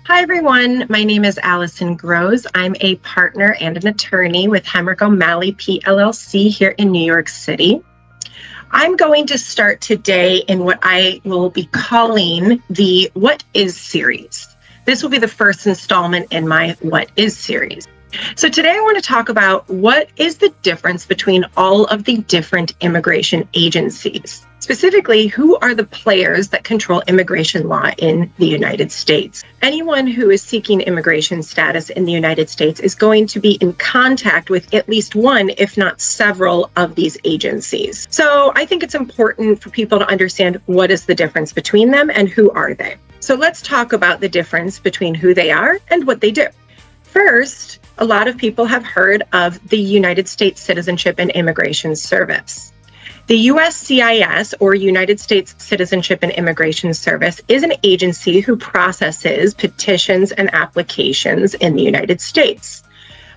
Hi, everyone. My name is Allison Grosz. I'm a partner and an attorney with Hemrick O'Malley, PLLC here in New York City. I'm going to start today in what I will be calling the What Is series. This will be the first installment in my What Is series. So today I want to talk about what is the difference between all of the different immigration agencies. Specifically, who are the players that control immigration law in the United States? Anyone who is seeking immigration status in the United States is going to be in contact with at least one, if not several, of these agencies. So I think it's important for people to understand what is the difference between them and who are they. So let's talk about the difference between who they are and what they do. First, a lot of people have heard of the United States Citizenship and Immigration Service. The USCIS, or United States Citizenship and Immigration Service, is an agency who processes petitions and applications in the United States.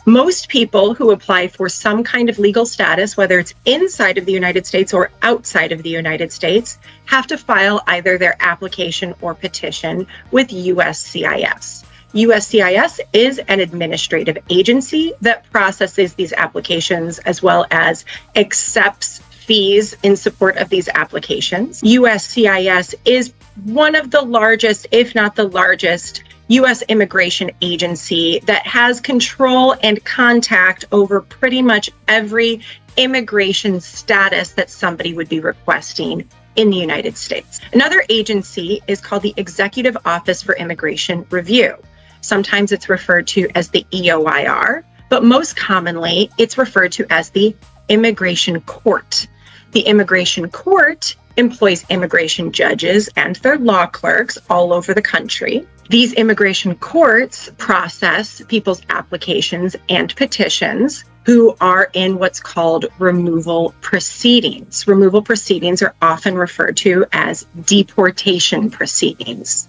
Most people who apply for some kind of legal status, whether it's inside of the United States or outside of the United States, have to file either their application or petition with USCIS. USCIS is an administrative agency that processes these applications as well as accepts fees in support of these applications. USCIS is one of the largest, if not the largest, U.S. immigration agency that has control and contact over pretty much every immigration status that somebody would be requesting in the United States. Another agency is called the Executive Office for Immigration Review. Sometimes it's referred to as the EOIR, but most commonly it's referred to as the Immigration Court. The Immigration Court employs immigration judges and their law clerks all over the country. These immigration courts process people's applications and petitions who are in what's called removal proceedings. Removal proceedings are often referred to as deportation proceedings.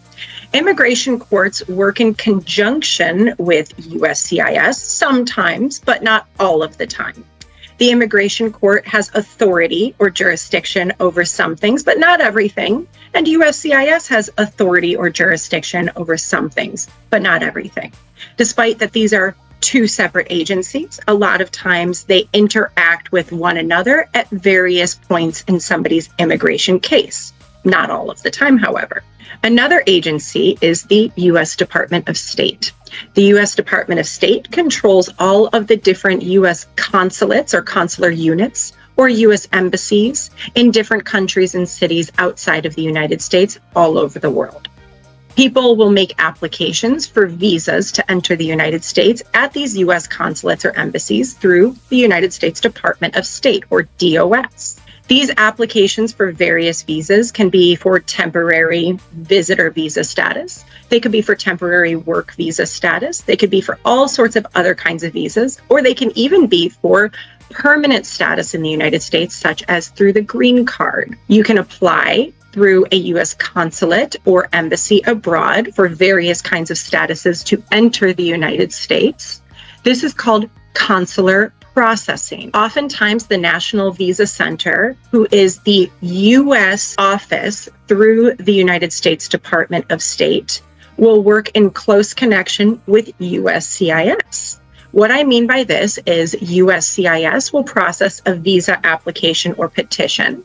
Immigration courts work in conjunction with USCIS sometimes, but not all of the time. The immigration court has authority or jurisdiction over some things, but not everything. And USCIS has authority or jurisdiction over some things, but not everything. Despite that these are two separate agencies, a lot of times they interact with one another at various points in somebody's immigration case. Not all of the time, however. Another agency is the U.S. Department of State. The U.S. Department of State controls all of the different U.S. consulates or consular units or U.S. embassies in different countries and cities outside of the United States all over the world. People will make applications for visas to enter the United States at these U.S. consulates or embassies through the United States Department of State or DOS. These applications for various visas can be for temporary visitor visa status. They could be for temporary work visa status. They could be for all sorts of other kinds of visas, or they can even be for permanent status in the United States, such as through the green card. You can apply through a U.S. consulate or embassy abroad for various kinds of statuses to enter the United States. This is called Consular Processing. Oftentimes, the National Visa Center, who is the U.S. office through the United States Department of State, will work in close connection with USCIS. What I mean by this is USCIS will process a visa application or petition.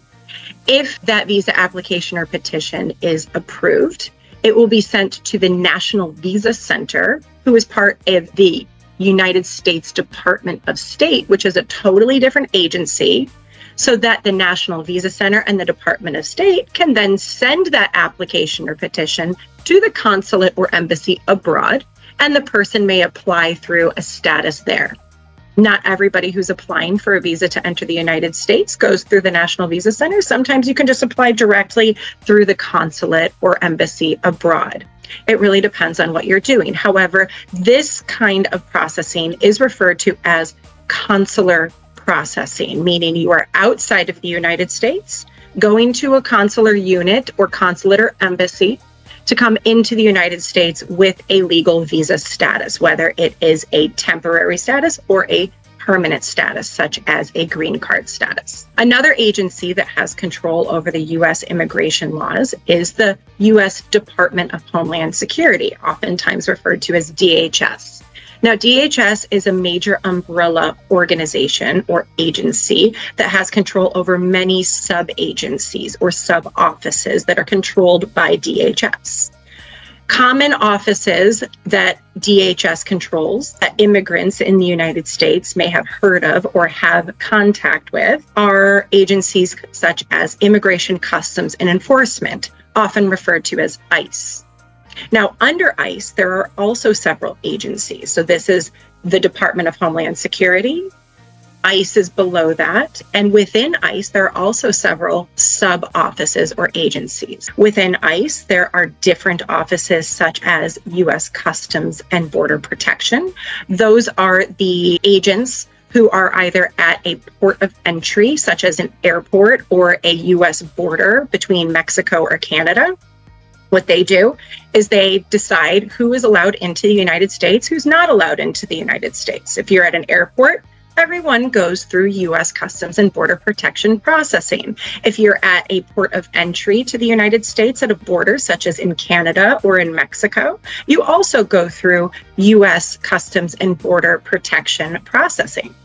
If that visa application or petition is approved, it will be sent to the National Visa Center, who is part of the United States Department of State, which is a totally different agency, so that the National Visa Center and the Department of State can then send that application or petition to the consulate or embassy abroad, and the person may apply through a status there. Not everybody who's applying for a visa to enter the United States goes through the National Visa Center. Sometimes you can just apply directly through the consulate or embassy abroad. It really depends on what you're doing. However, this kind of processing is referred to as consular processing, meaning you are outside of the United States, going to a consular unit or consulate or embassy to come into the United States with a legal visa status, whether it is a temporary status or a permanent status, such as a green card status. Another agency that has control over the U.S. immigration laws is the U.S. Department of Homeland Security, oftentimes referred to as DHS. Now, DHS is a major umbrella organization or agency that has control over many sub-agencies or sub-offices that are controlled by DHS. Common offices that DHS controls that immigrants in the United States may have heard of or have contact with are agencies such as Immigration, Customs, and Enforcement, often referred to as ICE. Now, under ICE, there are also several agencies. So this is the Department of Homeland Security. ICE is below that. And within ICE, there are also several sub-offices or agencies. Within ICE, there are different offices such as U.S. Customs and Border Protection. Those are the agents who are either at a port of entry, such as an airport or a U.S. border between Mexico or Canada. What they do is they decide who is allowed into the United States, who's not allowed into the United States. If you're at an airport, everyone goes through U.S. Customs and Border Protection processing. If you're at a port of entry to the United States at a border, such as in Canada or in Mexico, you also go through U.S. Customs and Border Protection processing.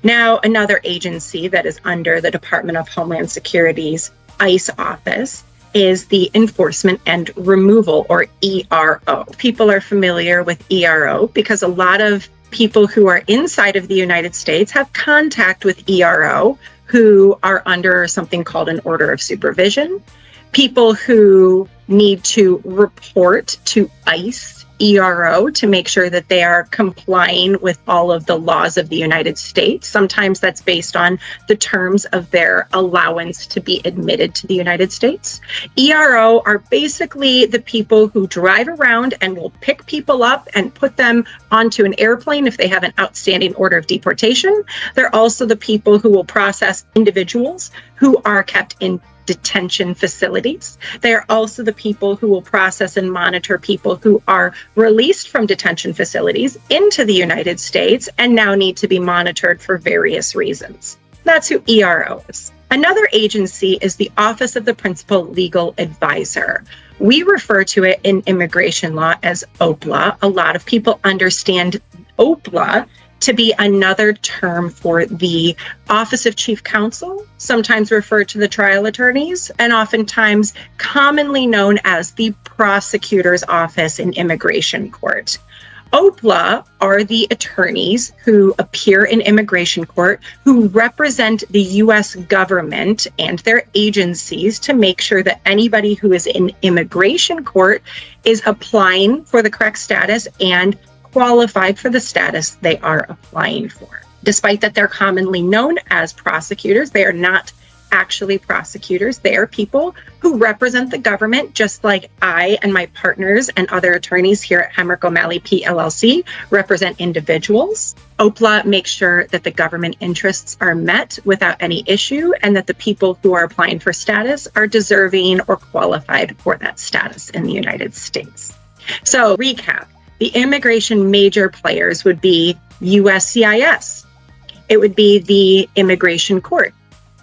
Now, another agency that is under the Department of Homeland Security's ICE office is the Enforcement and Removal, or ERO. People are familiar with ERO because a lot of people who are inside of the United States have contact with ERO who are under something called an order of supervision. People who need to report to ICE ERO to make sure that they are complying with all of the laws of the United States. Sometimes that's based on the terms of their allowance to be admitted to the United States. ERO are basically the people who drive around and will pick people up and put them onto an airplane if they have an outstanding order of deportation. They're also the people who will process individuals who are kept in detention facilities. They are also the people who will process and monitor people who are released from detention facilities into the United States and now need to be monitored for various reasons. That's who ERO is. Another agency is the Office of the Principal Legal Advisor. We refer to it in immigration law as OPLA. A lot of people understand OPLA to be another term for the Office of Chief Counsel, sometimes referred to the trial attorneys, and oftentimes commonly known as the prosecutor's office in immigration court. OPLA are the attorneys who appear in immigration court who represent the U.S. government and their agencies to make sure that anybody who is in immigration court is applying for the correct status and qualified for the status they are applying for. Despite that they're commonly known as prosecutors, they are not actually prosecutors. They are people who represent the government, just like I and my partners and other attorneys here at Hemrick O'Malley PLLC represent individuals. OPLA makes sure that the government interests are met without any issue and that the people who are applying for status are deserving or qualified for that status in the United States. So, recap. The immigration major players would be USCIS. It would be the Immigration Court.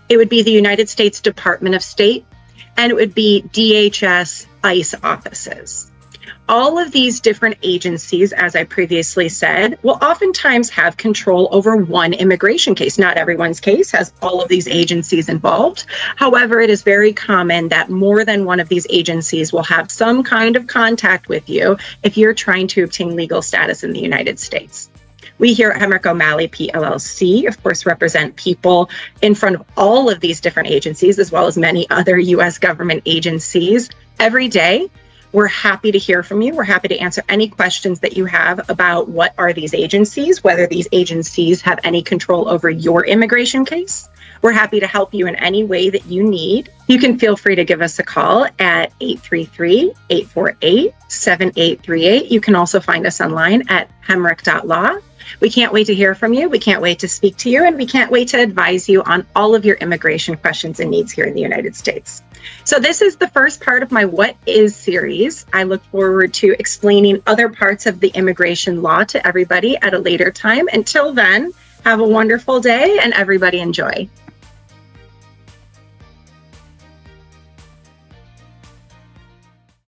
It would be the United States Department of State, and it would be DHS ICE offices. All of these different agencies, as I previously said, will oftentimes have control over one immigration case. Not everyone's case has all of these agencies involved. However, it is very common that more than one of these agencies will have some kind of contact with you if you're trying to obtain legal status in the United States. We here at Hemrick O'Malley PLLC, of course, represent people in front of all of these different agencies, as well as many other U.S. government agencies every day. We're happy to hear from you. We're happy to answer any questions that you have about what are these agencies, whether these agencies have any control over your immigration case. We're happy to help you in any way that you need. You can feel free to give us a call at 833-848-7838. You can also find us online at hemrick.law. We can't wait to hear from you. We can't wait to speak to you, and we can't wait to advise you on all of your immigration questions and needs here in the United States. So this is the first part of my What Is series. I look forward to explaining other parts of the immigration law to everybody at a later time. Until then, Have a wonderful day and everybody enjoy.